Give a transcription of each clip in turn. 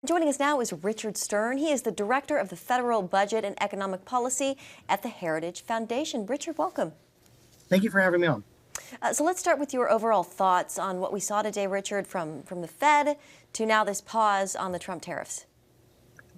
Joining us now is Richard Stern. He is the Director of the Federal Budget and Economic Policy at the Heritage Foundation. Richard, welcome. Thank you for having me on. So let's start with your overall thoughts on what we saw today, Richard, from the Fed to now this pause on the Trump tariffs.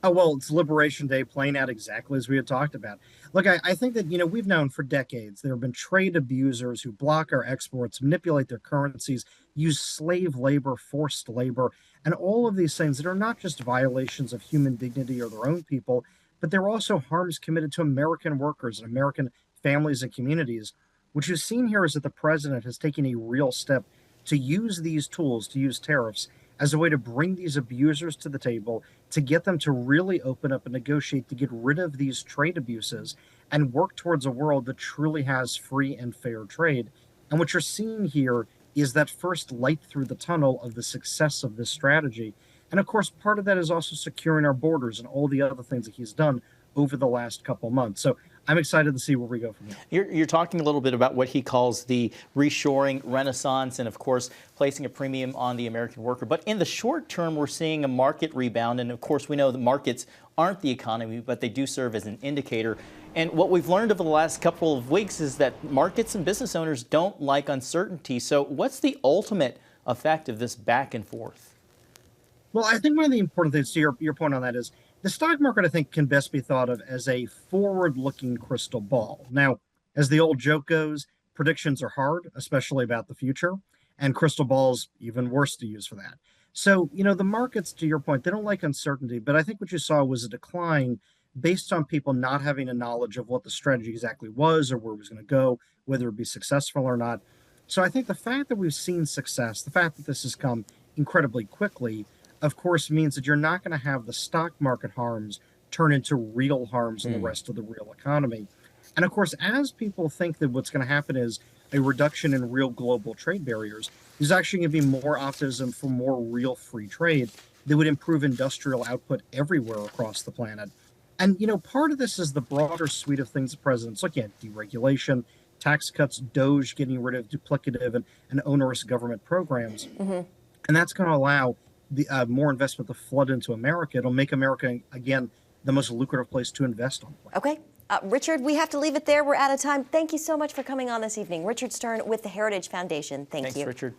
Oh, well, it's Liberation Day playing out exactly as we had talked about. Look, I think that, we've known for decades there have been trade abusers who block our exports, manipulate their currencies, use slave labor, forced labor, and all of these things that are not just violations of human dignity or their own people, but they're also harms committed to American workers and American families and communities. What you've seen here is that the president has taken a real step to use these tools, to use tariffs, as a way to bring these abusers to the table, to get them to really open up and negotiate to get rid of these trade abuses and work towards a world that truly has free and fair trade. And what you're seeing here is that first light through the tunnel of the success of this strategy. And of course, part of that is also securing our borders and all the other things that he's done over the last couple months. So I'm excited to see where we go from here. You're talking a little bit about what he calls the reshoring renaissance and, of course, placing a premium on the American worker. But in the short term, we're seeing a market rebound. And, of course, we know that markets aren't the economy, but they do serve as an indicator. And what we've learned over the last couple of weeks is that markets and business owners don't like uncertainty. So what's the ultimate effect of this back and forth? Well, I think one of the important things to your point on that is the stock market, I think, can best be thought of as a forward-looking crystal ball. Now, as the old joke goes, predictions are hard, especially about the future, and crystal balls even worse to use for that. So, the markets, to your point, they don't like uncertainty, but I think what you saw was a decline based on people not having a knowledge of what the strategy exactly was or where it was going to go, whether it be successful or not. So I think the fact that we've seen success, the fact that this has come incredibly quickly, of course, means that you're not going to have the stock market harms turn into real harms in the rest of the real economy. And of course, as people think that what's going to happen is a reduction in real global trade barriers, there's actually going to be more optimism for more real free trade that would improve industrial output everywhere across the planet. And, part of this is the broader suite of things the president's looking at: deregulation, tax cuts, DOGE, getting rid of duplicative and onerous government programs. And that's going to allow the more investment to flood into America. It'll make America, again, the most lucrative place to invest on. Okay. Richard, we have to leave it there. We're out of time. Thank you so much for coming on this evening. Richard Stern with the Heritage Foundation. Thanks, Richard.